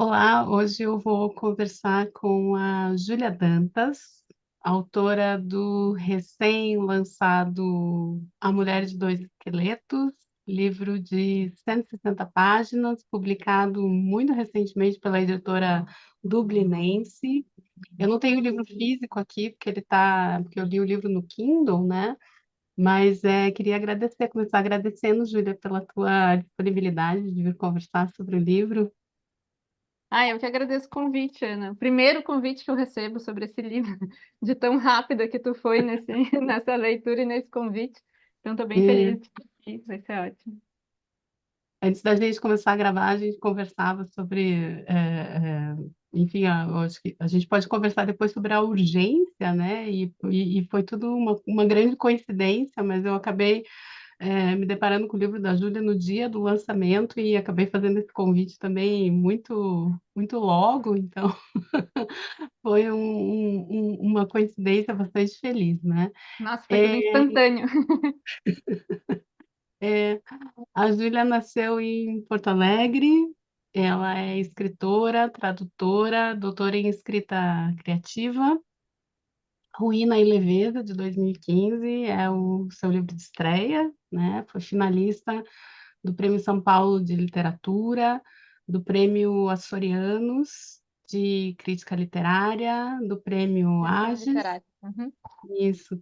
Olá, hoje eu vou conversar com a Júlia Dantas, autora do recém-lançado A Mulher de Dois Esqueletos, livro de 160 páginas, publicado muito recentemente pela editora Dublinense. Eu não tenho o livro físico aqui, porque eu li o livro no Kindle, né? Mas queria agradecer, começar agradecendo, Júlia, pela tua disponibilidade de vir conversar sobre o livro. Eu que agradeço o convite, Ana. O primeiro convite que eu recebo sobre esse livro, de tão rápida que tu foi nessa leitura e nesse convite. Então, estou bem É, feliz de estar aqui, vai ser ótimo. Antes da gente começar a gravar, a gente conversava sobre, enfim, eu acho que a gente pode conversar depois sobre a urgência, né? E foi tudo uma grande coincidência, mas eu acabei, me deparando com o livro da Júlia no dia do lançamento e acabei fazendo esse convite também muito, muito logo, então foi uma coincidência bastante feliz, né? Nossa, foi tudo É, instantâneo. é, A Júlia nasceu em Porto Alegre, ela é escritora, tradutora, doutora em escrita criativa. Ruína e Leveza, de 2015, é o seu livro de estreia, né? Foi finalista do Prêmio São Paulo de Literatura, do Prêmio Açorianos de Crítica Literária, do Prêmio Criação Ages. literária. Uhum. Isso.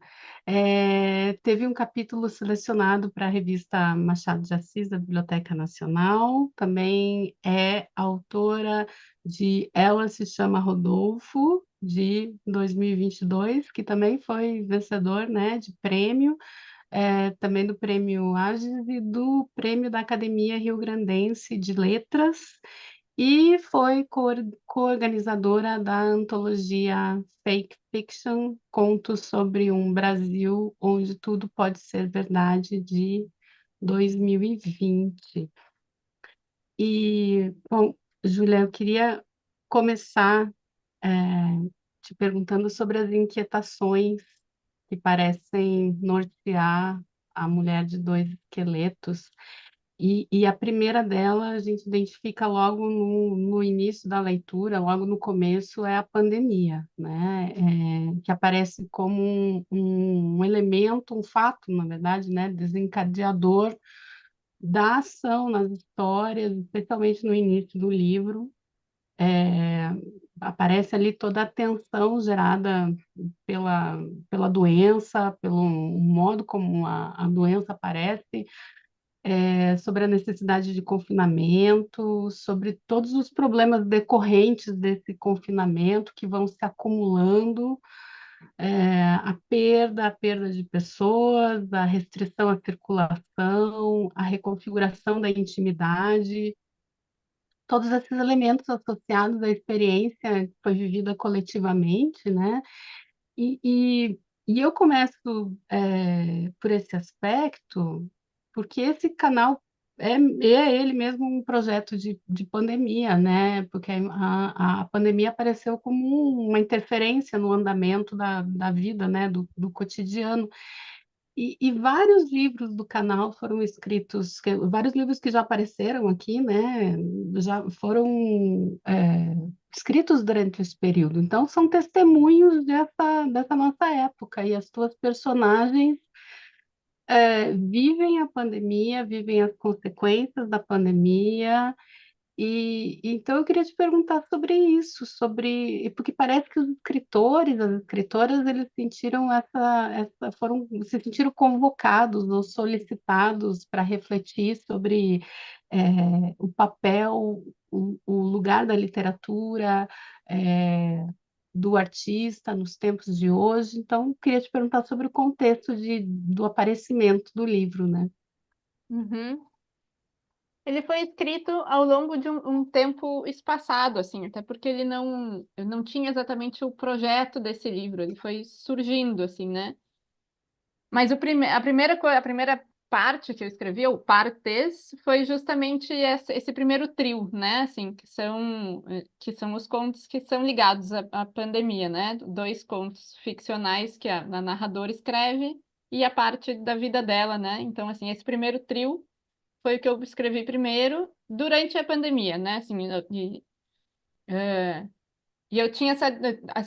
Teve um capítulo selecionado para a revista Machado de Assis, da Biblioteca Nacional. Também é autora de Ela se chama Rodolfo, de 2022, que também foi vencedor, né, de prêmio, também do Prêmio Ages e do Prêmio da Academia Rio-Grandense de Letras. E foi coorganizadora da antologia Fake Fiction, Contos sobre um Brasil onde tudo pode ser verdade, de 2020. Bom, Júlia, eu queria começar é, te perguntando sobre as inquietações que parecem nortear a mulher de dois esqueletos. E a primeira dela a gente identifica logo no início da leitura, logo no começo, é a pandemia, né? Que aparece como um elemento, um fato, na verdade, né? Desencadeador da ação nas histórias, especialmente no início do livro. É, Aparece ali toda a tensão gerada pela, pela doença, pelo modo como a doença aparece, sobre a necessidade de confinamento, sobre todos os problemas decorrentes desse confinamento que vão se acumulando, a perda de pessoas, a restrição à circulação, a reconfiguração da intimidade, todos esses elementos associados à experiência que foi vivida coletivamente, né? E, e, e eu começo por esse aspecto, porque esse canal é ele mesmo um projeto de pandemia, né? Porque a pandemia apareceu como uma interferência no andamento da vida, né? Do cotidiano. E vários livros do canal foram escritos, vários livros que já apareceram aqui, né, já foram escritos durante esse período. Então, são testemunhos dessa nossa época. E as tuas personagens vivem a pandemia, vivem as consequências da pandemia, e então eu queria te perguntar sobre isso, porque parece que os escritores, as escritoras, eles sentiram foram se sentiram convocados ou solicitados para refletir sobre o papel, o lugar da literatura, do artista nos tempos de hoje. Então, eu queria te perguntar sobre o contexto do aparecimento do livro, né? Uhum. Ele foi escrito ao longo de um tempo espaçado, assim, até porque eu não tinha exatamente o projeto desse livro, ele foi surgindo, assim, né? Mas a primeira parte que eu escrevi, o partes, foi justamente esse primeiro trio, né? Assim, que são os contos que são ligados à pandemia, né? Dois contos ficcionais que a narradora escreve e a parte da vida dela, né? Então, assim, esse primeiro trio foi o que eu escrevi primeiro durante a pandemia, né? Assim, É, e eu tinha essa,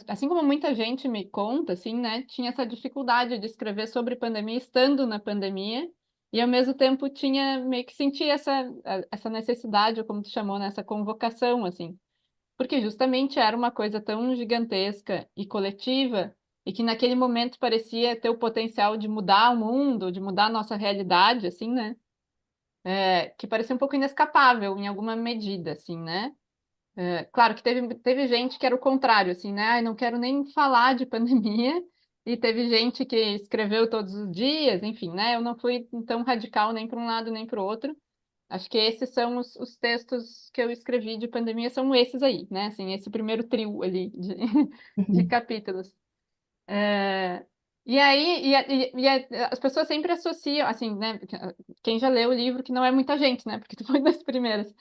assim como muita gente me conta, assim, né, tinha essa dificuldade de escrever sobre pandemia, estando na pandemia, e ao mesmo tempo tinha meio que sentia essa necessidade, ou como tu chamou, né, essa convocação, assim, porque justamente era uma coisa tão gigantesca e coletiva, e que naquele momento parecia ter o potencial de mudar o mundo, de mudar a nossa realidade, assim, né, que parecia um pouco inescapável em alguma medida, assim, né? Claro que teve gente que era o contrário, assim, né? Ai, não quero nem falar de pandemia. E teve gente que escreveu todos os dias, enfim, né? Eu não fui tão radical nem para um lado nem para o outro. Acho que esses são os textos que eu escrevi de pandemia, são esses aí, né? Assim, esse primeiro trio ali de Uhum. capítulos. É, e aí, as pessoas sempre associam, assim, né? Quem já leu o livro, que não é muita gente, né? Porque tu foi das primeiras.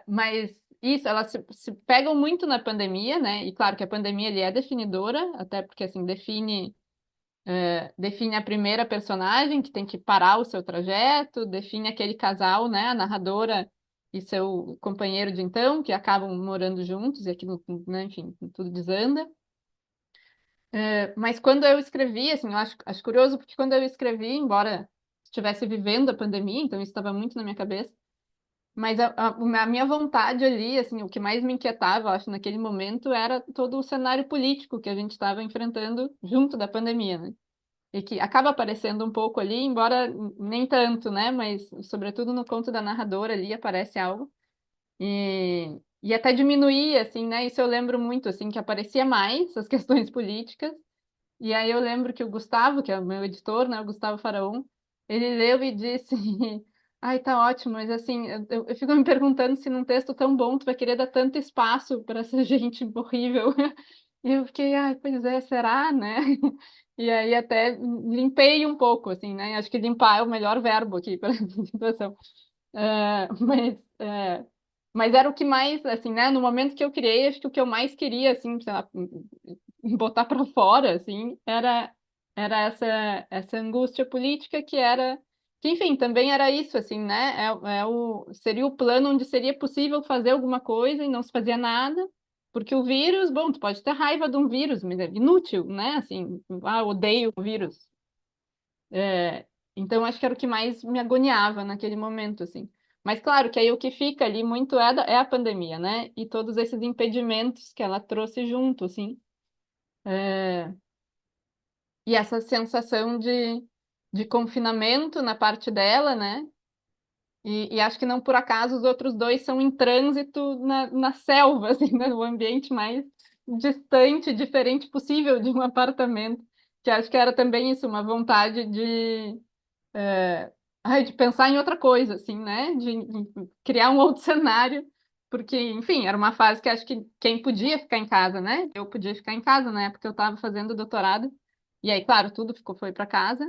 Mas isso, elas se pegam muito na pandemia, né? E claro que a pandemia ele é definidora, até porque assim define a primeira personagem que tem que parar o seu trajeto, define aquele casal, né? A narradora e seu companheiro de então, que acabam morando juntos e aquilo, né? Enfim, tudo desanda. Mas quando eu escrevi, assim, eu acho curioso porque quando eu escrevi, embora estivesse vivendo a pandemia, então isso estava muito na minha cabeça, mas a minha vontade ali, assim, o que mais me inquietava, eu acho, naquele momento, era todo o cenário político que a gente estava enfrentando junto da pandemia, né? E que acaba aparecendo um pouco ali, embora nem tanto, né? Mas, sobretudo no conto da narradora ali, aparece algo. E até diminuir, assim, né? Isso eu lembro muito, assim, que aparecia mais as questões políticas, e aí eu lembro que o Gustavo, que é o meu editor, né, o Gustavo Faraon, ele leu e disse: Ai, tá ótimo, mas assim, eu fico me perguntando se num texto tão bom tu vai querer dar tanto espaço para essa gente horrível. E eu fiquei, ai, pois é, será, né? E aí até limpei um pouco, assim, né? Acho que limpar é o melhor verbo aqui para essa situação. É, mas era o que mais, assim, né? No momento que eu criei, acho que o que eu mais queria, assim, sei lá, botar para fora, assim, era essa angústia política que, enfim, também era isso, assim, né? Seria o plano onde seria possível fazer alguma coisa e não se fazia nada, porque o vírus, bom, tu pode ter raiva de um vírus, mas é inútil, né? Assim, odeio o vírus. É, então, acho que era o que mais me agoniava naquele momento, assim. Mas, claro, que aí o que fica ali muito é a pandemia, né? E todos esses impedimentos que ela trouxe junto, assim. E essa sensação de confinamento na parte dela, né? E acho que não por acaso os outros dois são em trânsito na selva, assim, né? No ambiente mais distante, diferente possível de um apartamento. Que acho que era também isso, uma vontade de pensar em outra coisa, assim, né? De criar um outro cenário, porque, enfim, era uma fase que acho que quem podia ficar em casa, né? Eu podia ficar em casa na época que eu estava fazendo doutorado, e aí, claro, tudo foi para casa.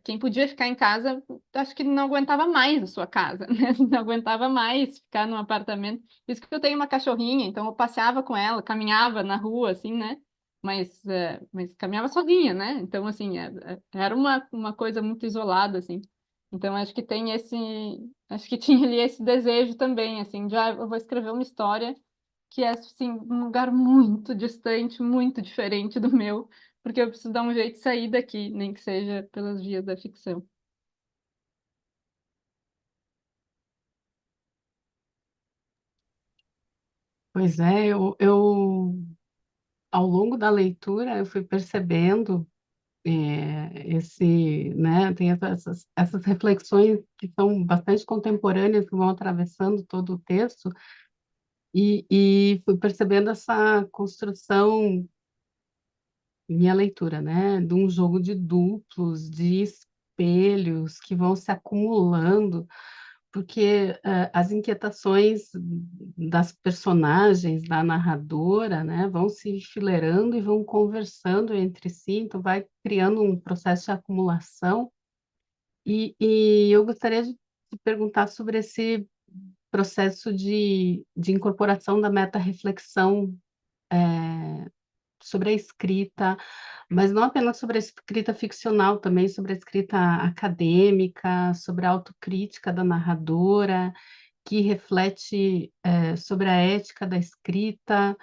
Quem podia ficar em casa, acho que não aguentava mais a sua casa, né? Não aguentava mais ficar num apartamento. Por isso que eu tenho uma cachorrinha, então eu passeava com ela, caminhava na rua, assim, né? Mas caminhava sozinha, né? Então, assim, era uma coisa muito isolada, assim. Então, acho que tem acho que tinha ali esse desejo também, assim, eu vou escrever uma história que é, assim, um lugar muito distante, muito diferente do meu, porque eu preciso dar um jeito de sair daqui, nem que seja pelas vias da ficção. Pois é, ao longo da leitura eu fui percebendo né, tem essas reflexões que são bastante contemporâneas, que vão atravessando todo o texto, e fui percebendo essa construção, minha leitura, né, de um jogo de duplos, de espelhos que vão se acumulando, porque as inquietações das personagens, da narradora, né, vão se enfileirando e vão conversando entre si, então vai criando um processo de acumulação. E eu gostaria de te perguntar sobre esse processo de incorporação da meta-reflexão sobre a escrita, mas não apenas sobre a escrita ficcional, também sobre a escrita acadêmica, sobre a autocrítica da narradora, que reflete sobre a ética da escrita,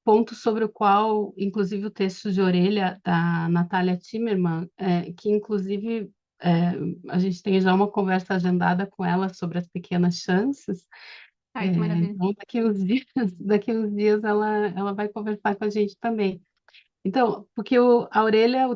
ponto sobre o qual, inclusive, o texto de Orelha, da Natália Timmerman, que, inclusive, é, a gente tem já uma conversa agendada com ela sobre as pequenas chances. Ai, que maravilha. Então, daqui uns dias ela vai conversar com a gente também. Então, porque o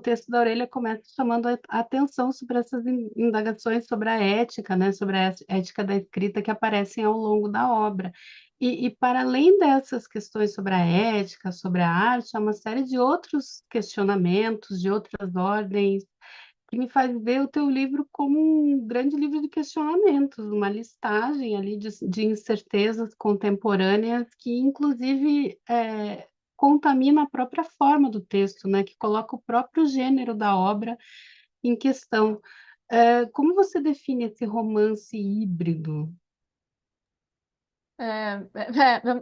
texto da Orelha começa chamando a atenção sobre essas indagações sobre a ética, né, sobre a ética da escrita que aparecem ao longo da obra. E para além dessas questões sobre a ética, sobre a arte, há uma série de outros questionamentos, de outras ordens, que me faz ver o teu livro como um grande livro de questionamentos, uma listagem ali de incertezas contemporâneas que, inclusive, contamina a própria forma do texto, né? Que coloca o próprio gênero da obra em questão. Como você define esse romance híbrido?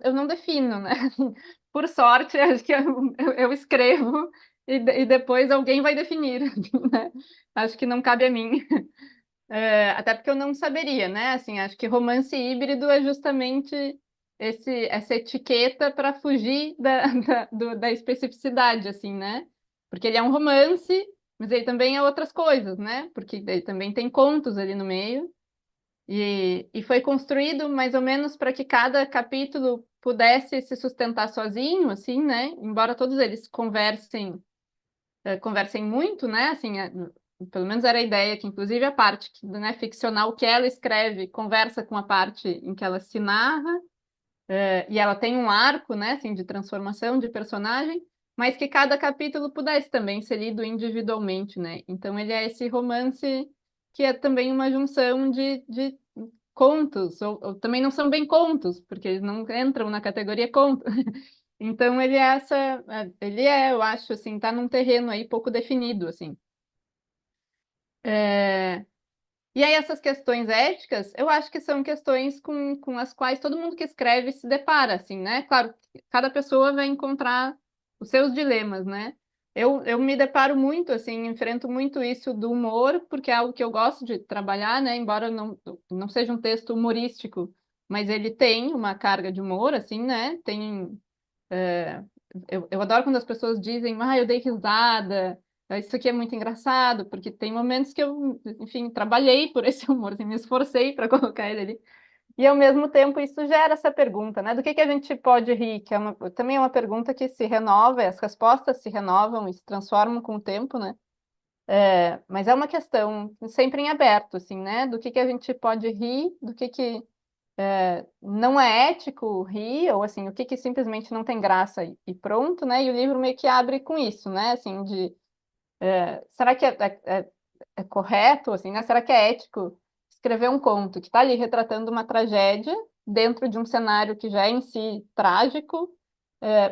Eu não defino, né? Por sorte, acho que eu escrevo e depois alguém vai definir, né? Acho que não cabe a mim. Até porque eu não saberia, né? Assim, acho que romance híbrido é justamente essa etiqueta para fugir da especificidade, assim, né? Porque ele é um romance, mas ele também é outras coisas, né? Porque ele também tem contos ali no meio. E foi construído mais ou menos para que cada capítulo pudesse se sustentar sozinho, assim, né? Embora todos eles conversem muito, né? Assim, pelo menos era a ideia que, inclusive, a parte né, ficcional que ela escreve conversa com a parte em que ela se narra, e ela tem um arco, né? Assim, de transformação de personagem, mas que cada capítulo pudesse também ser lido individualmente, né? Então, ele é esse romance que é também uma junção de contos, ou também não são bem contos, porque eles não entram na categoria conto. Então ele é, eu acho, assim, tá num terreno aí pouco definido, assim. É, E aí essas questões éticas, eu acho que são questões com as quais todo mundo que escreve se depara, assim, né? Claro, cada pessoa vai encontrar os seus dilemas, né? Eu me deparo muito, assim, enfrento muito isso do humor, porque é algo que eu gosto de trabalhar, né? Embora não seja um texto humorístico, mas ele tem uma carga de humor, assim, né? É, eu adoro quando as pessoas dizem, eu dei risada, isso aqui é muito engraçado, porque tem momentos que eu, enfim, trabalhei por esse humor, assim, me esforcei para colocar ele ali. E ao mesmo tempo isso gera essa pergunta, né? Do que a gente pode rir? Que também é uma pergunta que se renova, e as respostas se renovam e se transformam com o tempo, né? Mas é uma questão sempre em aberto, assim, né? Do que a gente pode rir, do que não é ético rir, ou assim, o que simplesmente não tem graça e pronto, né? E o livro meio que abre com isso, né? Assim, será que é correto, assim, né? Será que é ético escrever um conto que está ali retratando uma tragédia dentro de um cenário que já é em si trágico,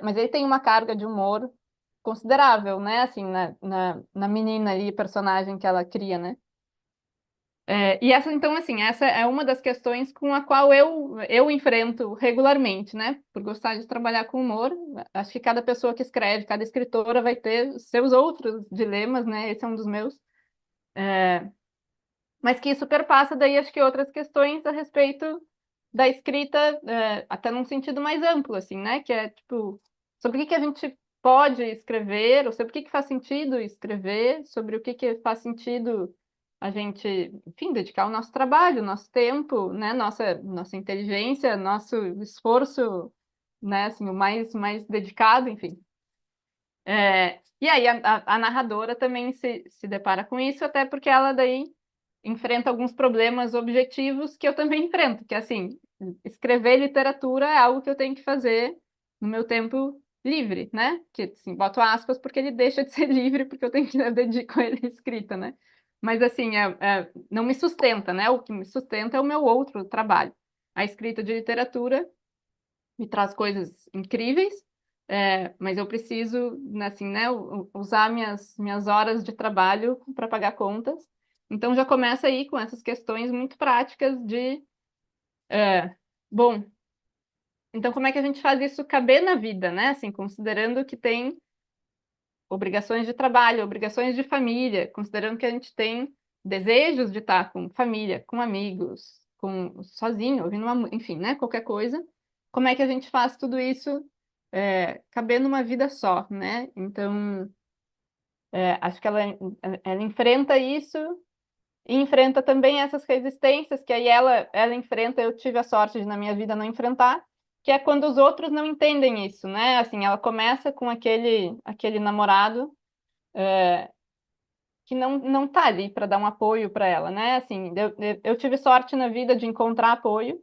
mas ele tem uma carga de humor considerável, né? Assim, na menina ali, personagem que ela cria, né? E essa, então, assim, essa é uma das questões com a qual eu enfrento regularmente, né? Por gostar de trabalhar com humor. Acho que cada pessoa que escreve, cada escritora vai ter seus outros dilemas, né? Esse é um dos meus. Mas que isso perpassa daí, acho que outras questões a respeito da escrita, até num sentido mais amplo, assim, né? Que é, tipo, sobre o que a gente pode escrever, ou sobre o que faz sentido escrever, sobre o que faz sentido a gente, enfim, dedicar o nosso trabalho, nosso tempo, né? Nossa inteligência, nosso esforço, né? Assim, o mais dedicado, enfim. E aí a narradora também se depara com isso, até porque ela daí enfrenta alguns problemas objetivos que eu também enfrento, que assim, escrever literatura é algo que eu tenho que fazer no meu tempo livre, né? Que assim, boto aspas porque ele deixa de ser livre, porque eu dedico a ele a escrita, né? Mas assim, não me sustenta, né? O que me sustenta é o meu outro trabalho. A escrita de literatura me traz coisas incríveis, mas eu preciso, assim, né, usar minhas horas de trabalho para pagar contas. Então já começa aí com essas questões muito práticas bom, então como é que a gente faz isso caber na vida, né? Assim, considerando que tem obrigações de trabalho, obrigações de família, considerando que a gente tem desejos de estar com família, com amigos, sozinho, ouvindo enfim, né? Qualquer coisa. Como é que a gente faz tudo isso caber numa vida só, né? Então, acho que ela enfrenta isso e enfrenta também essas resistências que aí ela enfrenta, eu tive a sorte de na minha vida não enfrentar, que é quando os outros não entendem isso, né? Assim, ela começa com aquele namorado que não tá ali para dar um apoio para ela, né? Assim, eu tive sorte na vida de encontrar apoio,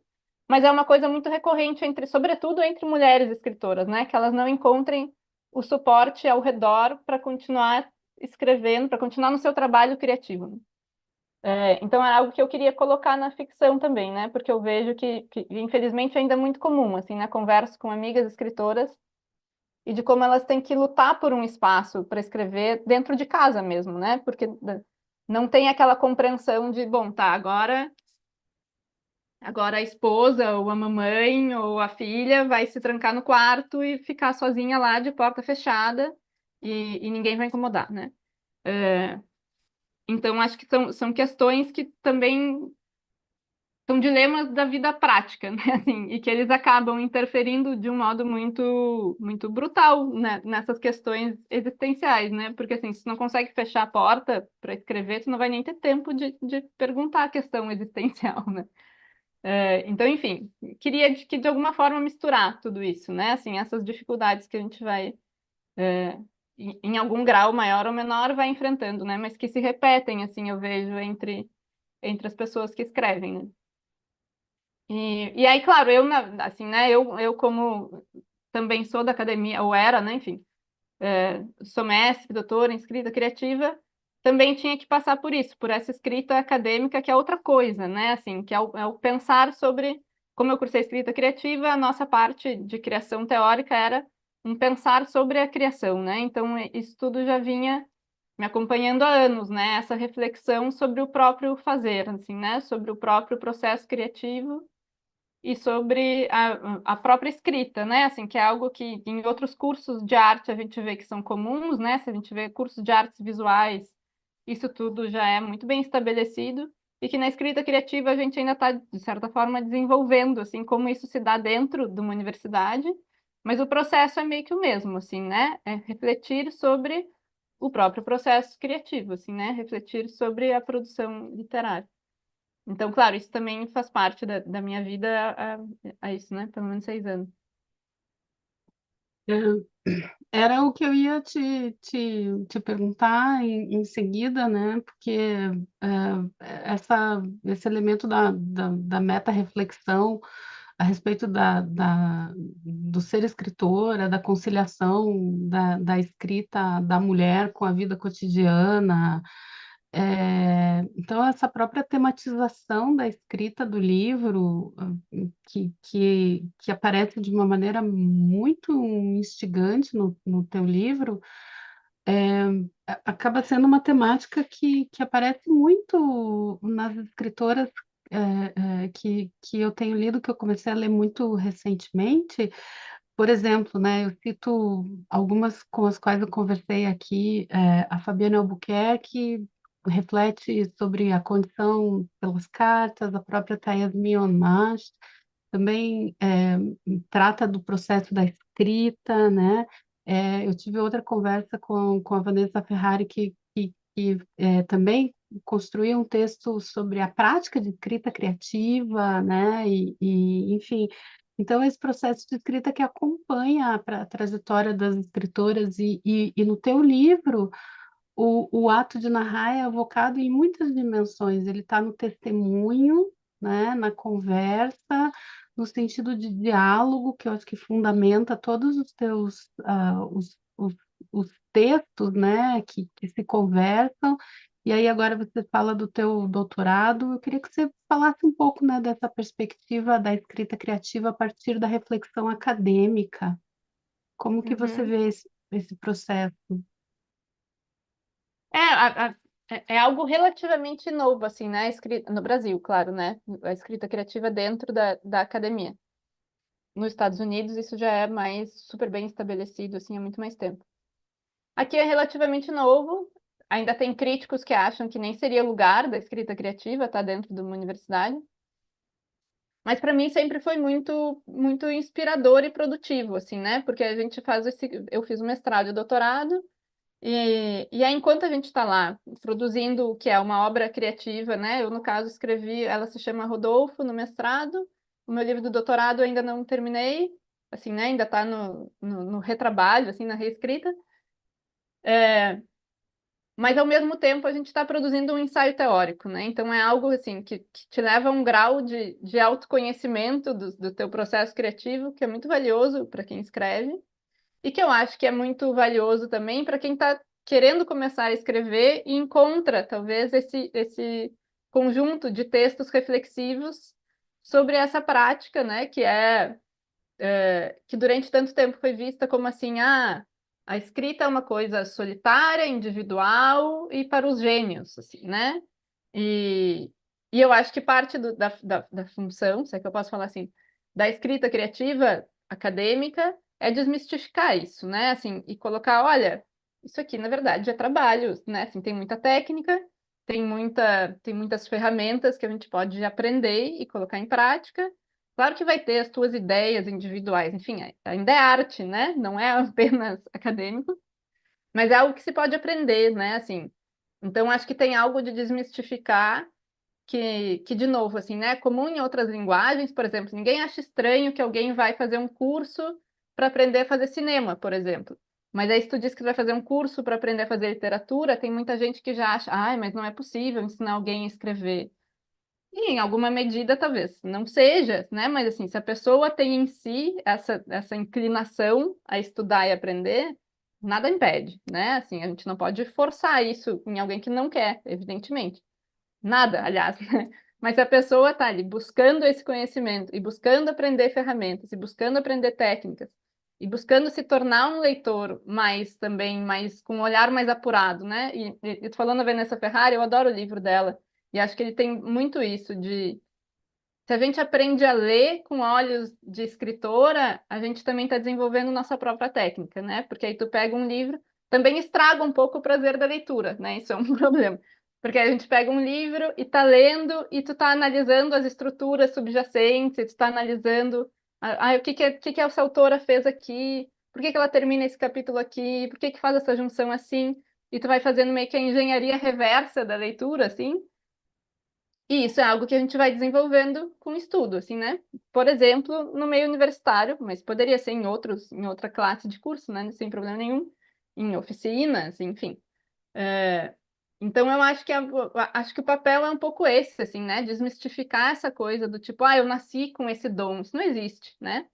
mas é uma coisa muito recorrente sobretudo entre mulheres escritoras, né? Que elas não encontrem o suporte ao redor para continuar escrevendo, para continuar no seu trabalho criativo, né? Então é algo que eu queria colocar na ficção também, né? Porque eu vejo que infelizmente ainda é muito comum, assim, né? Converso com amigas escritoras e de como elas têm que lutar por um espaço para escrever dentro de casa mesmo, né? Porque não tem aquela compreensão de, bom, tá, agora a esposa ou a mamãe ou a filha vai se trancar no quarto e ficar sozinha lá de porta fechada e ninguém vai incomodar, né? Então, acho que são questões que também são dilemas da vida prática, né? Assim, e que eles acabam interferindo de um modo muito brutal, né? Nessas questões existenciais, né? Porque assim, se tu não consegue fechar a porta para escrever, tu não vai nem ter tempo de perguntar a questão existencial, né? Então, enfim, queria que de alguma forma misturar tudo isso, né? Assim, essas dificuldades que a gente vai, em algum grau maior ou menor, vai enfrentando, né? Mas que se repetem, assim, eu vejo entre as pessoas que escrevem, né? E aí, claro, assim, né, eu como também sou da academia, ou era, né, enfim, sou mestre, doutora em escrita criativa, também tinha que passar por isso, por essa escrita acadêmica, que é outra coisa, né, assim, que é o pensar sobre, como eu cursei escrita criativa, a nossa parte de criação teórica era um pensar sobre a criação, né, então isso tudo já vinha me acompanhando há anos, né, essa reflexão sobre o próprio fazer, assim, né, sobre o próprio processo criativo, e sobre a própria escrita, né? Assim, que é algo que em outros cursos de arte a gente vê que são comuns, né? Se a gente vê cursos de artes visuais, isso tudo já é muito bem estabelecido, e que na escrita criativa a gente ainda está, de certa forma, desenvolvendo, assim, como isso se dá dentro de uma universidade, mas o processo é meio que o mesmo, assim, né? É refletir sobre o próprio processo criativo, assim, né? Refletir sobre a produção literária. Então, claro, isso também faz parte da minha vida há isso, né? Pelo menos 6 anos. Era o que eu ia te perguntar em seguida, né? Porque esse elemento da meta-reflexão a respeito do ser escritora, da conciliação da escrita da mulher com a vida cotidiana. Então, essa própria tematização da escrita do livro, que aparece de uma maneira muito instigante no teu livro, acaba sendo uma temática que aparece muito nas escritoras que eu tenho lido, que eu comecei a ler muito recentemente. Por exemplo, né, eu cito algumas com as quais eu conversei aqui, a Fabiana Albuquerque reflete sobre a condição pelas cartas, a própria Yasmin Onmas também trata do processo da escrita, né? Eu tive outra conversa com a Vanessa Ferrari, que também construiu um texto sobre a prática de escrita criativa, né? Enfim, então esse processo de escrita que acompanha a trajetória das escritoras e no teu livro o ato de narrar é evocado em muitas dimensões. Ele está no testemunho, né, na conversa, no sentido de diálogo, que eu acho que fundamenta todos os teus os textos, né, que se conversam. E aí agora você fala do teu doutorado. Eu queria que você falasse um pouco, né, dessa perspectiva da escrita criativa a partir da reflexão acadêmica. Como que você Uhum. vê esse processo? É algo relativamente novo, assim, né? No Brasil, claro, né? A escrita criativa dentro da academia. Nos Estados Unidos, isso já é mais super bem estabelecido, assim, há muito mais tempo. Aqui é relativamente novo. Ainda tem críticos que acham que nem seria lugar da escrita criativa estar dentro de uma universidade. Mas para mim sempre foi muito inspirador e produtivo, assim, né? Porque a gente faz eu fiz o mestrado e o doutorado, e aí enquanto a gente está lá produzindo o que é uma obra criativa, né? Eu, no caso, escrevi, ela se chama Rodolfo, no mestrado, o meu livro do doutorado eu ainda não terminei, assim, né? Ainda está no retrabalho, assim, na reescrita. Mas ao mesmo tempo a gente está produzindo um ensaio teórico, né? Então é algo assim que te leva a um grau de autoconhecimento do teu processo criativo que é muito valioso para quem escreve e que eu acho que é muito valioso também para quem está querendo começar a escrever e encontra talvez esse conjunto de textos reflexivos sobre essa prática, né? Que durante tanto tempo foi vista como assim, a escrita é uma coisa solitária, individual e para os gênios, assim, né? E, e eu acho que parte da função, se é que eu posso falar assim, da escrita criativa acadêmica é desmistificar isso, né? Assim, e colocar, olha, isso aqui na verdade é trabalho, né? Assim, tem muita técnica, tem muitas ferramentas que a gente pode aprender e colocar em prática. Claro que vai ter as tuas ideias individuais, enfim, ainda é arte, né? Não é apenas acadêmico, mas é algo que se pode aprender, né? Assim, então acho que tem algo de desmistificar que de novo, assim, né? Comum em outras linguagens, por exemplo, ninguém acha estranho que alguém vai fazer um curso para aprender a fazer cinema, por exemplo. Mas aí, se tu diz que vai fazer um curso para aprender a fazer literatura, tem muita gente que já acha, ai, mas não é possível ensinar alguém a escrever. E em alguma medida, talvez não seja, né? Mas assim, se a pessoa tem em si essa inclinação a estudar e aprender, nada impede, né? Assim, a gente não pode forçar isso em alguém que não quer, evidentemente. Nada, aliás, né? Mas se a pessoa está ali buscando esse conhecimento e buscando aprender ferramentas e buscando aprender técnicas e buscando se tornar um leitor mais também, mais com um olhar mais apurado, né? E tô falando a Vanessa Ferrari, eu adoro o livro dela e acho que ele tem muito isso de se a gente aprende a ler com olhos de escritora, a gente também está desenvolvendo nossa própria técnica, né? Porque aí tu pega um livro, também estraga um pouco o prazer da leitura, né? Isso é um problema. Porque a gente pega um livro e tá lendo e tu tá analisando as estruturas subjacentes, tu tá analisando o que que essa autora fez aqui, por que que ela termina esse capítulo aqui, por que que faz essa junção assim, e tu vai fazendo meio que a engenharia reversa da leitura, assim, e isso é algo que a gente vai desenvolvendo com estudo, assim, né? Por exemplo, no meio universitário, mas poderia ser em outra classe de curso, né? Sem problema nenhum, em oficinas, enfim. É, então eu acho acho que o papel é um pouco esse, assim, né? Desmistificar essa coisa do tipo, eu nasci com esse dom. Isso não existe, né?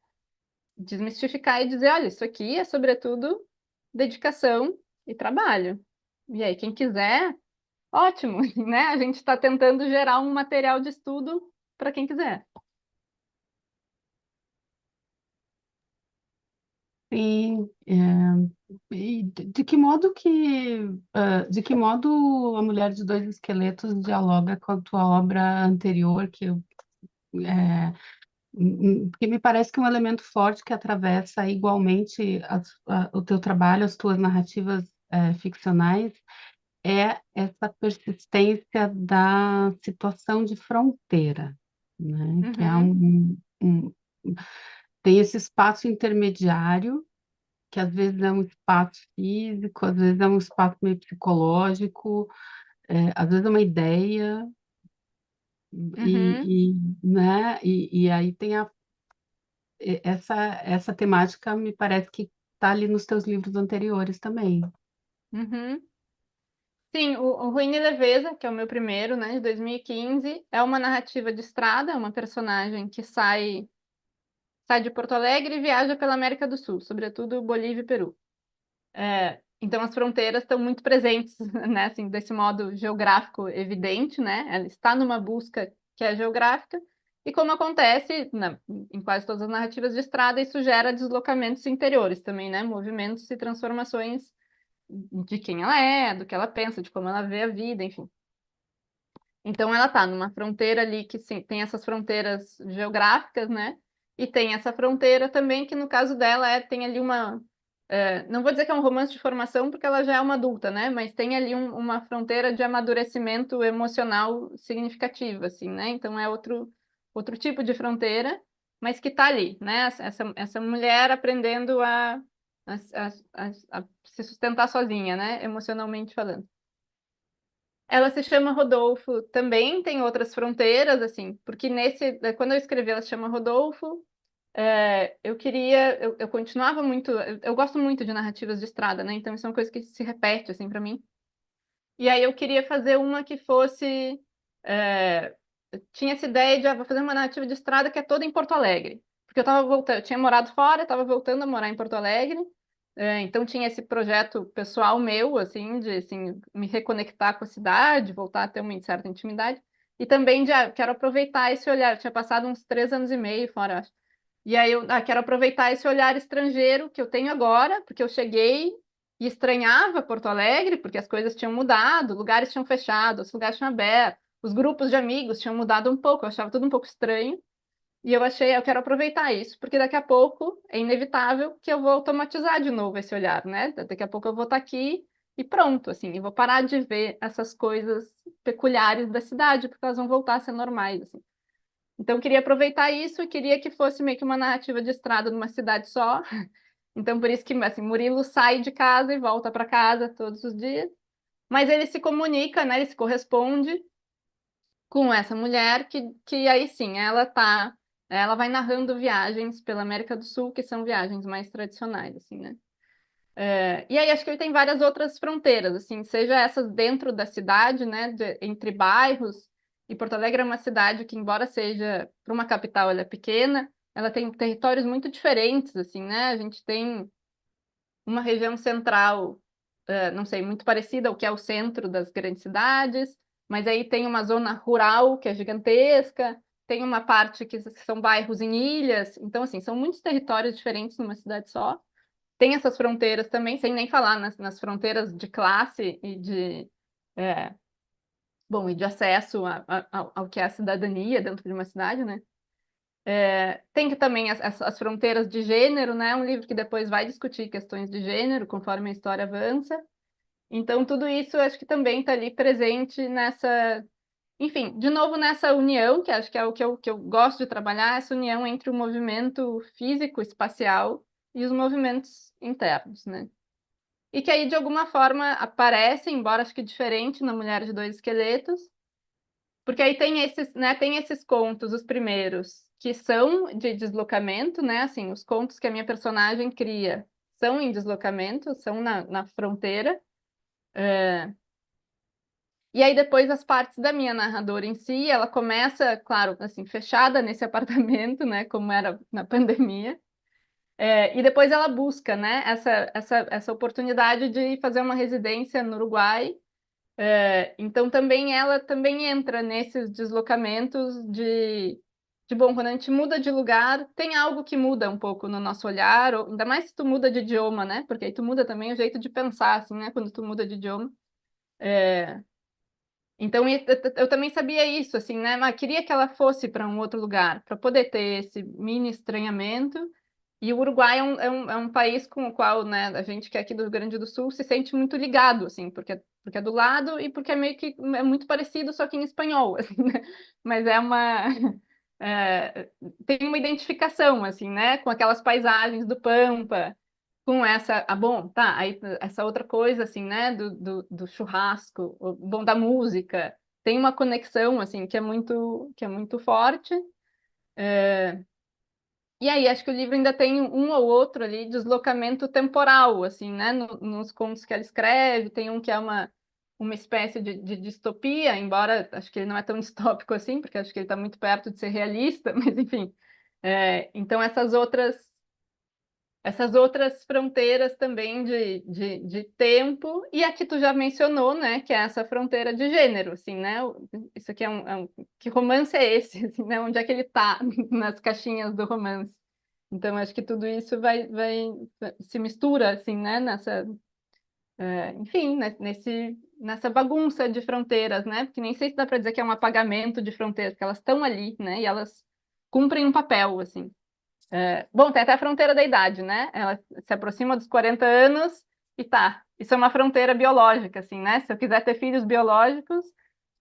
Desmistificar e dizer, olha, isso aqui é sobretudo dedicação e trabalho. E aí, quem quiser ótimo, né? A gente está tentando gerar um material de estudo para quem quiser. Sim, e de que modo de que modo A Mulher de Dois Esqueletos dialoga com a tua obra anterior, porque me parece que um elemento forte que atravessa igualmente o teu trabalho, as tuas narrativas ficcionais, é essa persistência da situação de fronteira, né? Que é Uhum, tem esse espaço intermediário que às vezes é um espaço físico, às vezes é um espaço meio psicológico, às vezes é uma ideia, uhum, né? E aí tem essa temática, me parece que está ali nos teus livros anteriores também. uhum. Sim, o Ruína e Leveza, que é o meu primeiro, né, de 2015, é uma narrativa de estrada, é uma personagem que sai de Porto Alegre e viaja pela América do Sul, sobretudo Bolívia e Peru. Então as fronteiras estão muito presentes, né, assim, desse modo geográfico evidente, né? Ela está numa busca que é geográfica, e como acontece em quase todas as narrativas de estrada, isso gera deslocamentos interiores também, né? Movimentos e transformações de quem ela é, do que ela pensa, de como ela vê a vida, enfim. Então ela está numa fronteira ali que sim, tem essas fronteiras geográficas, né? E tem essa fronteira também que no caso dela tem ali não vou dizer que é um romance de formação porque ela já é uma adulta, né? Mas tem ali uma fronteira de amadurecimento emocional significativa, assim, né? Então é outro tipo de fronteira, mas que está ali, né? Essa mulher aprendendo a se sustentar sozinha, né? Emocionalmente falando. Ela se chama Rodolfo, também tem outras fronteiras, assim, porque quando eu escrevi ela se chama Rodolfo, eu continuava muito, eu gosto muito de narrativas de estrada, né? Então isso é uma coisa que se repete, assim, para mim. E aí eu queria fazer uma que fosse, é, tinha essa ideia de, vou fazer uma narrativa de estrada que é toda em Porto Alegre, porque eu tava voltando, eu tinha morado fora, estava voltando a morar em Porto Alegre, então tinha esse projeto pessoal meu, assim, de assim, me reconectar com a cidade, voltar a ter uma certa intimidade, e também de, quero aproveitar esse olhar, eu tinha passado uns 3 anos e meio fora, acho. E aí eu quero aproveitar esse olhar estrangeiro que eu tenho agora, porque eu cheguei e estranhava Porto Alegre, porque as coisas tinham mudado, lugares tinham fechado, os lugares tinham aberto, os grupos de amigos tinham mudado um pouco, eu achava tudo um pouco estranho. E eu achei, eu quero aproveitar isso, porque daqui a pouco é inevitável que eu vou automatizar de novo esse olhar, né? Daqui a pouco eu vou estar aqui e pronto, assim, e vou parar de ver essas coisas peculiares da cidade, porque elas vão voltar a ser normais, assim. Então, eu queria aproveitar isso e queria que fosse meio que uma narrativa de estrada numa cidade só. Então, por isso que, assim, Murilo sai de casa e volta para casa todos os dias. Mas ele se comunica, né? Ele se corresponde com essa mulher que aí sim, ela vai narrando viagens pela América do Sul, que são viagens mais tradicionais, assim, né? E aí acho que ele tem várias outras fronteiras, assim, seja essas dentro da cidade, né, entre bairros, e Porto Alegre é uma cidade que, embora seja para uma capital, ela é pequena, ela tem territórios muito diferentes, assim, né? A gente tem uma região central, não sei, muito parecida ao que é o centro das grandes cidades, mas aí tem uma zona rural que é gigantesca, tem uma parte que são bairros em ilhas, então, assim, são muitos territórios diferentes numa cidade só. Tem essas fronteiras também, sem nem falar nas fronteiras de classe é, e de acesso ao que é a cidadania dentro de uma cidade, né? Tem que também as fronteiras de gênero, né? Um livro que depois vai discutir questões de gênero conforme a história avança. Então, tudo isso acho que também está ali presente enfim, de novo nessa união, que acho que é o que eu gosto de trabalhar, essa união entre o movimento físico, espacial e os movimentos internos, né? E que aí, de alguma forma, aparece, embora acho que diferente na Mulher de Dois Esqueletos, porque aí tem esses, né, tem esses contos, os primeiros, que são de deslocamento, né? Assim, os contos que a minha personagem cria são em deslocamento, são na fronteira. E aí depois as partes da minha narradora em si, ela começa, claro, assim, fechada nesse apartamento, né? Como era na pandemia. E depois ela busca, né? Essa oportunidade de fazer uma residência no Uruguai. Então também ela também entra nesses deslocamentos bom, quando a gente muda de lugar, tem algo que muda um pouco no nosso olhar, ainda mais se tu muda de idioma, né? Porque aí tu muda também o jeito de pensar, assim, né? Quando tu muda de idioma. Então eu também sabia isso, assim, né? Mas queria que ela fosse para um outro lugar, para poder ter esse mini estranhamento. E o Uruguai é um país com o qual, né, a gente que é aqui do Rio Grande do Sul se sente muito ligado, assim, porque é do lado e porque é meio que é muito parecido, só que em espanhol, assim, né? Mas é, tem uma identificação, assim, né, com aquelas paisagens do Pampa, com essa, bom, tá, aí essa outra coisa, assim, né, do churrasco, bom, da música, tem uma conexão, assim, que é muito forte. E aí, acho que o livro ainda tem um ou outro ali deslocamento temporal, assim, né, nos contos que ela escreve, tem um que é uma espécie de distopia, embora acho que ele não é tão distópico assim, porque acho que ele está muito perto de ser realista, mas enfim. Então, essas outras fronteiras também de tempo, e aqui tu já mencionou, né, que é essa fronteira de gênero, assim, né, isso aqui que romance é esse, assim, né, onde é que ele tá nas caixinhas do romance. Então, acho que tudo isso se mistura, assim, né, enfim, nessa bagunça de fronteiras, né, porque nem sei se dá para dizer que é um apagamento de fronteiras, porque elas estão ali, né, e elas cumprem um papel, assim. Bom, tem até a fronteira da idade, né? Ela se aproxima dos 40 anos e tá. Isso é uma fronteira biológica, assim, né? Se eu quiser ter filhos biológicos,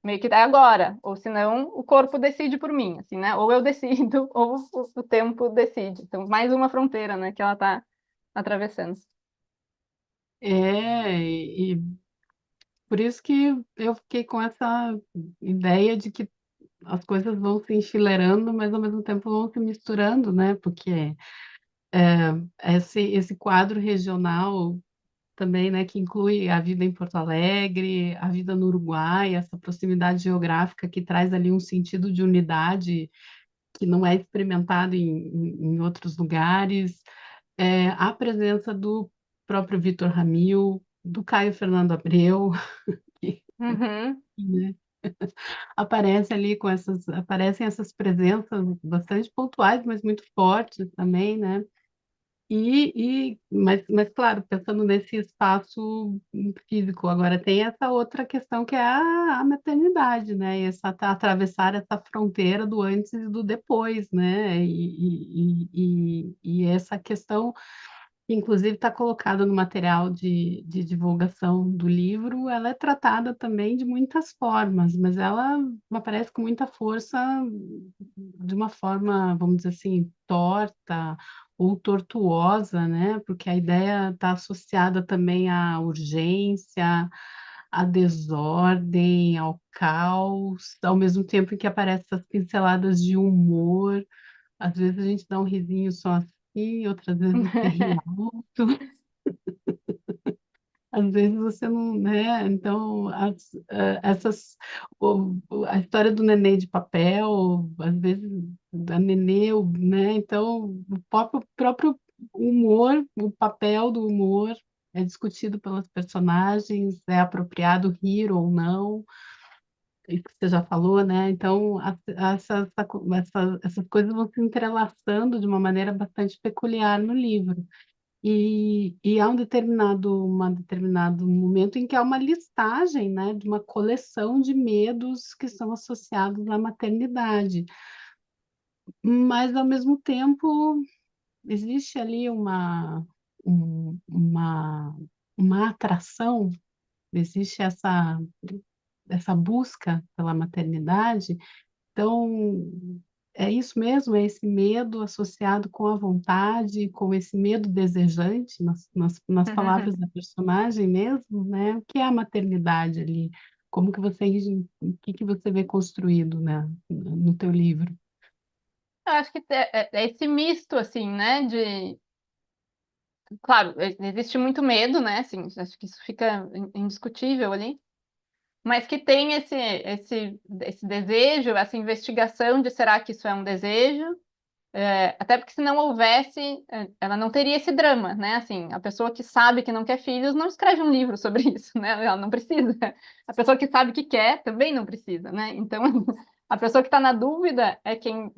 meio que é agora, ou senão o corpo decide por mim, assim, né? Ou eu decido, ou o tempo decide. Então, mais uma fronteira, né, que ela está atravessando. E por isso que eu fiquei com essa ideia de que as coisas vão se enfileirando, mas ao mesmo tempo vão se misturando, né? Porque esse quadro regional também, né, que inclui a vida em Porto Alegre, a vida no Uruguai, essa proximidade geográfica que traz ali um sentido de unidade que não é experimentado em outros lugares, a presença do próprio Vitor Ramil, do Caio Fernando Abreu, que, Uhum. né, aparecem essas presenças bastante pontuais, mas muito fortes também, né? Mas, claro, pensando nesse espaço físico, agora tem essa outra questão que é a maternidade, né? Atravessar essa fronteira do antes e do depois, né? E essa questão inclusive está colocada no material de divulgação do livro, ela é tratada também de muitas formas, mas ela aparece com muita força de uma forma, vamos dizer assim, torta ou tortuosa, né? Porque a ideia está associada também à urgência, à desordem, ao caos, ao mesmo tempo em que aparecem essas pinceladas de humor. Às vezes a gente dá um risinho só assim, outras vezes você ri alto, às vezes você não, né? Então, a história do nenê de papel, às vezes da nenê, né? Então, o próprio humor, o papel do humor é discutido pelas personagens, é apropriado rir ou não, isso que você já falou, né? Então, essas coisas vão se entrelaçando de uma maneira bastante peculiar no livro. E há um determinado momento em que há uma listagem, né, de uma coleção de medos que são associados à maternidade. Mas, ao mesmo tempo, existe ali um- uma, uma atração, existe essa busca pela maternidade. Então, é isso mesmo, é esse medo associado com a vontade, com esse medo desejante, nas palavras da personagem mesmo, né? O que é a maternidade ali? Como que o que que você vê construído, né, no teu livro? Eu acho que é esse misto, assim, né, Claro, existe muito medo, né, assim, acho que isso fica indiscutível ali, mas que tem esse desejo, essa investigação de será que isso é um desejo. Até porque se não houvesse, ela não teria esse drama, né? Assim, a pessoa que sabe que não quer filhos não escreve um livro sobre isso, né? Ela não precisa. A pessoa que sabe que quer também não precisa, né? Então, a pessoa que está na dúvida é quem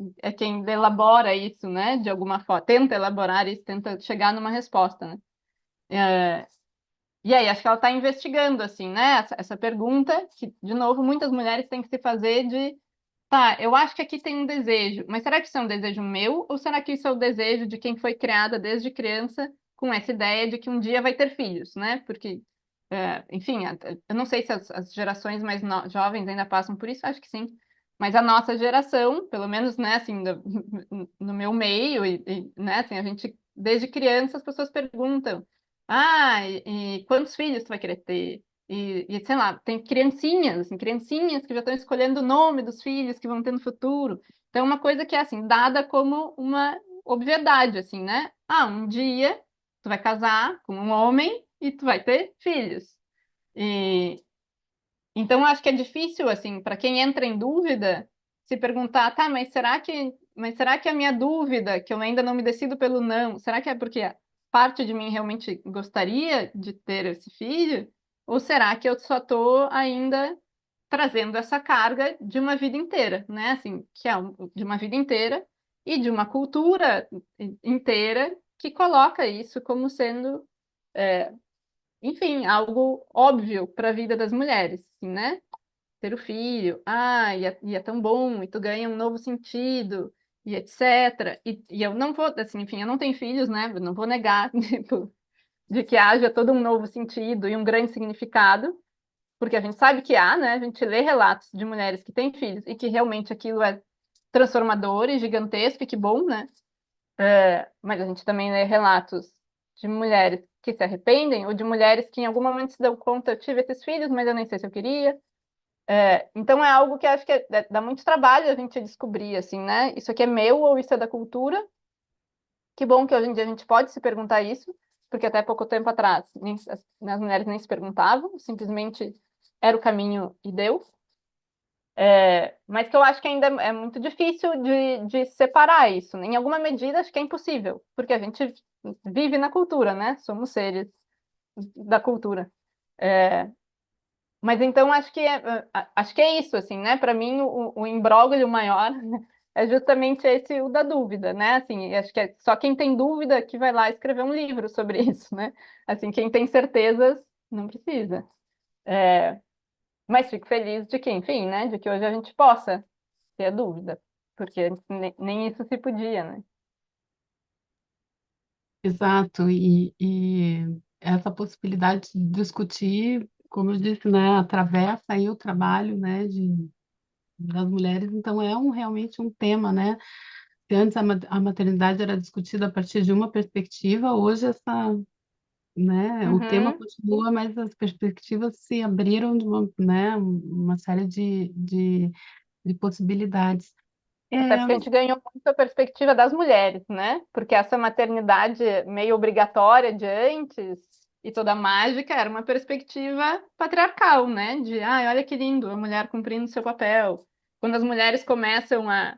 elabora isso, né? De alguma forma, tenta elaborar isso, tenta chegar numa resposta, né? E aí, acho que ela está investigando, assim, né? Essa pergunta que, de novo, muitas mulheres têm que se fazer de tá, eu acho que aqui tem um desejo, mas será que isso é um desejo meu ou será que isso é o desejo de quem foi criada desde criança com essa ideia de que um dia vai ter filhos, né? Porque, enfim, eu não sei se as gerações mais jovens ainda passam por isso, acho que sim. Mas a nossa geração, pelo menos, né, assim, no meu meio, né, assim, a gente, desde criança, as pessoas perguntam: ah, e quantos filhos tu vai querer ter? Sei lá, tem criancinhas, assim, criancinhas que já estão escolhendo o nome dos filhos que vão ter no futuro. Então, uma coisa que é, assim, dada como uma obviedade, assim, né? Ah, um dia tu vai casar com um homem e tu vai ter filhos. E, então, acho que é difícil, assim, para quem entra em dúvida, se perguntar, tá, mas será que a minha dúvida, que eu ainda não me decido pelo não, será que é porque parte de mim realmente gostaria de ter esse filho? Ou será que eu só estou ainda trazendo essa carga de uma vida inteira, né? Assim, que é de uma vida inteira e de uma cultura inteira que coloca isso como sendo enfim, algo óbvio para a vida das mulheres, assim, né? Ter o filho, e é tão bom, e tu ganha um novo sentido, e etc. E eu não vou, assim, enfim, eu não tenho filhos, né? Eu não vou negar, tipo, de que haja todo um novo sentido e um grande significado, porque a gente sabe que há, né? A gente lê relatos de mulheres que têm filhos e que realmente aquilo é transformador e gigantesco, e que bom, né? Mas a gente também lê relatos de mulheres que se arrependem, ou de mulheres que em algum momento se dão conta, eu tive esses filhos, mas eu nem sei se eu queria. Então é algo que acho que dá muito trabalho a gente descobrir, assim, né? Isso aqui é meu ou isso é da cultura? Que bom que hoje em dia a gente pode se perguntar isso, porque até pouco tempo atrás as mulheres nem se perguntavam, simplesmente era o caminho e deu. Mas que eu acho que ainda é muito difícil de separar isso, né? Em alguma medida, acho que é impossível, porque a gente vive na cultura, né? Somos seres da cultura. É, mas então acho que é isso, assim, né? Para mim, o imbróglio maior é justamente esse o da dúvida, né? Assim, acho que é só quem tem dúvida que vai lá escrever um livro sobre isso, né? Assim, quem tem certezas não precisa. Mas fico feliz de que, enfim, né? De que hoje a gente possa ter a dúvida, porque nem isso se podia, né? Exato, e essa possibilidade de discutir, como eu disse, né, atravessa aí o trabalho, né, das mulheres, então é realmente um tema, né? Se antes a maternidade era discutida a partir de uma perspectiva, hoje né, o tema Uhum. continua, mas as perspectivas se abriram de né, uma série de possibilidades. Até É, porque a gente ganhou muito a perspectiva das mulheres, né? Porque essa maternidade meio obrigatória de antes e toda mágica era uma perspectiva patriarcal, né? De, ai, olha que lindo, a mulher cumprindo seu papel. Quando as mulheres começam a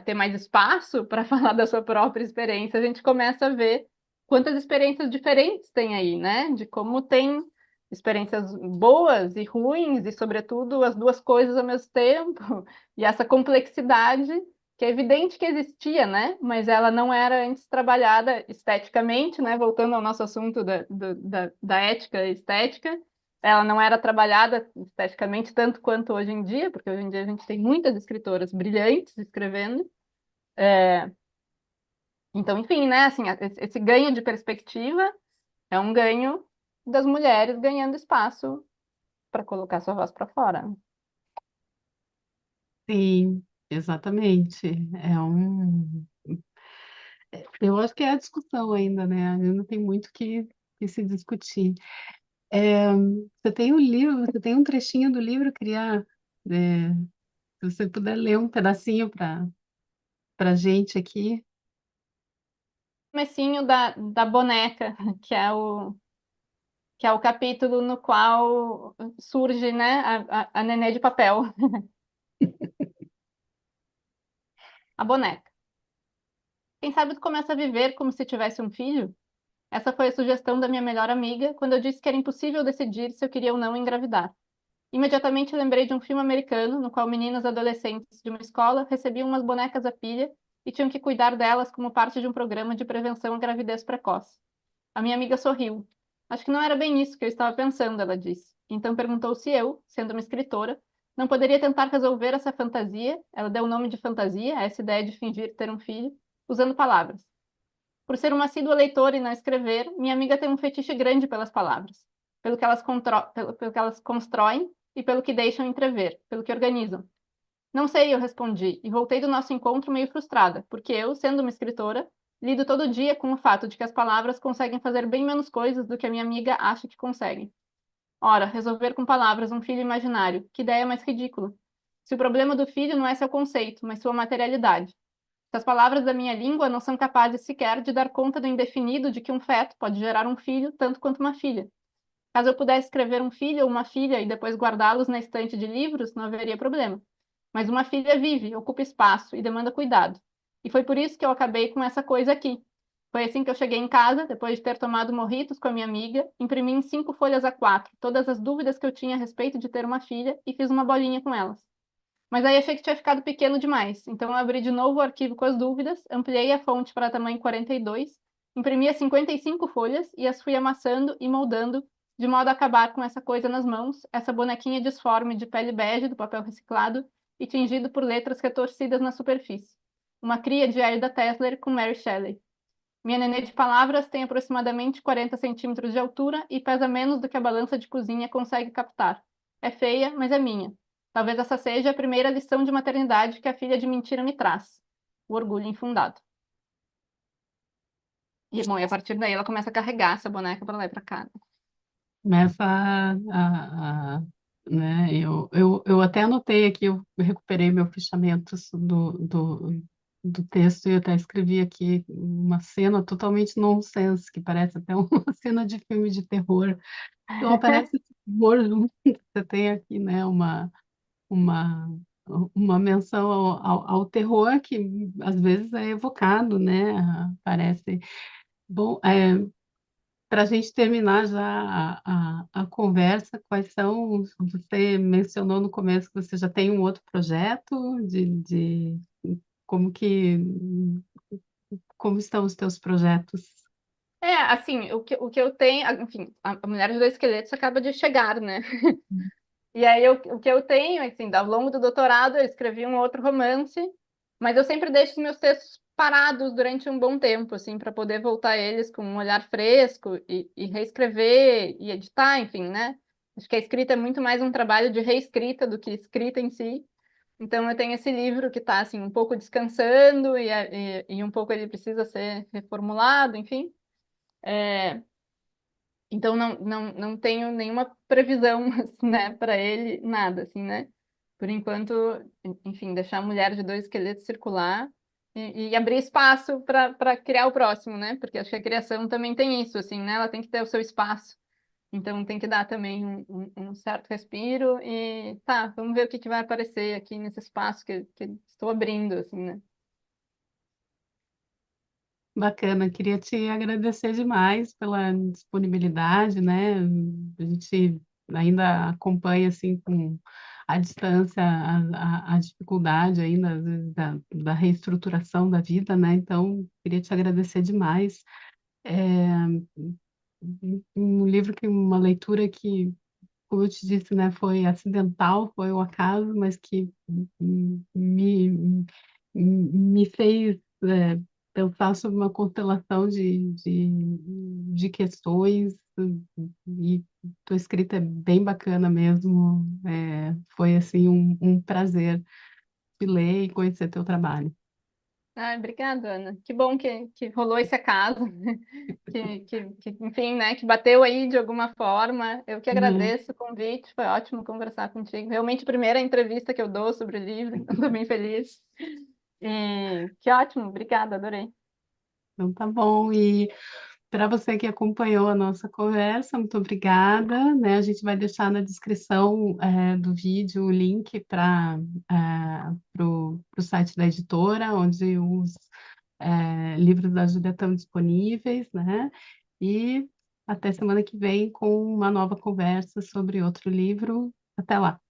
ter mais espaço para falar da sua própria experiência, a gente começa a ver quantas experiências diferentes tem aí, né? De como tem experiências boas e ruins, e, sobretudo, as duas coisas ao mesmo tempo, e essa complexidade que é evidente que existia, né? Mas ela não era antes trabalhada esteticamente, né? Voltando ao nosso assunto da ética e estética, ela não era trabalhada esteticamente tanto quanto hoje em dia, porque hoje em dia a gente tem muitas escritoras brilhantes escrevendo. Então, enfim, né? Assim, esse ganho de perspectiva é um ganho das mulheres ganhando espaço para colocar sua voz para fora. sim, exatamente. Eu acho que é a discussão ainda, né? Ainda tem muito que se discutir. Você tem um livro, você tem um trechinho do livro, eu queria, se você puder ler um pedacinho para gente aqui. Comecinho da boneca, que é que é o capítulo no qual surge, né, a Nenê de papel, a boneca. Quem sabe tu começa a viver como se tivesse um filho? Essa foi a sugestão da minha melhor amiga quando eu disse que era impossível decidir se eu queria ou não engravidar. Imediatamente lembrei de um filme americano no qual meninas adolescentes de uma escola recebiam umas bonecas a pilha e tinham que cuidar delas como parte de um programa de prevenção à gravidez precoce. A minha amiga sorriu. Acho que não era bem isso que eu estava pensando, ela disse. Então perguntou se eu, sendo uma escritora, não poderia tentar resolver essa fantasia, ela deu o nome de fantasia, a essa ideia de fingir ter um filho, usando palavras. Por ser uma assídua leitora e não escrever, minha amiga tem um fetiche grande pelas palavras, pelo que elas constroem e pelo que deixam entrever, pelo que organizam. Não sei, eu respondi, e voltei do nosso encontro meio frustrada, porque eu, sendo uma escritora, lido todo dia com o fato de que as palavras conseguem fazer bem menos coisas do que a minha amiga acha que conseguem. Ora, resolver com palavras um filho imaginário, que ideia mais ridícula. Se o problema do filho não é seu conceito, mas sua materialidade. Se as palavras da minha língua não são capazes sequer de dar conta do indefinido de que um feto pode gerar um filho tanto quanto uma filha. Caso eu pudesse escrever um filho ou uma filha e depois guardá-los na estante de livros, não haveria problema. Mas uma filha vive, ocupa espaço e demanda cuidado. E foi por isso que eu acabei com essa coisa aqui. Foi assim que eu cheguei em casa, depois de ter tomado morritos com a minha amiga, imprimi em 5 folhas A4 todas as dúvidas que eu tinha a respeito de ter uma filha e fiz uma bolinha com elas. Mas aí achei que tinha ficado pequeno demais, então eu abri de novo o arquivo com as dúvidas, ampliei a fonte para tamanho 42, imprimi as 55 folhas e as fui amassando e moldando de modo a acabar com essa coisa nas mãos, essa bonequinha disforme de pele bege do papel reciclado e tingido por letras retorcidas na superfície. Uma cria de Elida Tesler com Mary Shelley. Minha nenê de palavras tem aproximadamente 40 centímetros de altura e pesa menos do que a balança de cozinha consegue captar. É feia, mas é minha. Talvez essa seja a primeira lição de maternidade que a filha de mentira me traz. O orgulho infundado. E, bom, e a partir daí ela começa a carregar essa boneca pra lá e pra cá. Começa né, eu até anotei aqui, eu recuperei meu fichamento do texto e eu até escrevi aqui uma cena totalmente nonsense, que parece até uma cena de filme de terror. Então aparece esse terror junto, você tem aqui, né, uma, uma menção ao terror que às vezes é evocado, né, parece. Bom, para a gente terminar já a conversa, quais são, você mencionou no começo que você já tem um outro projeto como que, como estão os teus projetos? É, assim, o que eu tenho, enfim, a Mulher de Dois Esqueletos acaba de chegar, né? E aí o que eu tenho, assim, ao longo do doutorado eu escrevi um outro romance, mas eu sempre deixo os meus textos parados durante um bom tempo, assim, para poder voltar a eles com um olhar fresco e reescrever e editar, enfim, né? Acho que a escrita é muito mais um trabalho de reescrita do que escrita em si. Então eu tenho esse livro que está assim um pouco descansando e um pouco ele precisa ser reformulado, enfim. Então não tenho nenhuma previsão, assim, né, para ele, nada, assim, né? Por enquanto, enfim, deixar a Mulher de Dois Esqueletos circular e abrir espaço para criar o próximo, né? Porque acho que a criação também tem isso, assim, né? Ela tem que ter o seu espaço. Então tem que dar também um certo respiro e tá, vamos ver o que que vai aparecer aqui nesse espaço que estou abrindo, assim, né? Bacana, queria te agradecer demais pela disponibilidade, né? A gente ainda acompanha assim com a distância, a dificuldade ainda às vezes, da reestruturação da vida, né? Então, queria te agradecer demais. É um livro que uma leitura que, como eu te disse, né, foi acidental, foi um acaso, mas que me fez pensar sobre uma constelação de questões, e tua escrita é bem bacana mesmo. Foi assim um prazer te ler e conhecer teu trabalho. Ah, obrigada, Ana. Que bom que rolou esse acaso, enfim, né, que bateu aí de alguma forma. Eu que Né? agradeço o convite, foi ótimo conversar contigo. Realmente, a primeira entrevista que eu dou sobre o livro, então estou bem feliz. E que ótimo, obrigada, adorei. Então tá bom. E para você que acompanhou a nossa conversa, muito obrigada, né? A gente vai deixar na descrição do vídeo o link para o site da editora, onde os livros da Júlia estão disponíveis, né? E até semana que vem com uma nova conversa sobre outro livro. Até lá.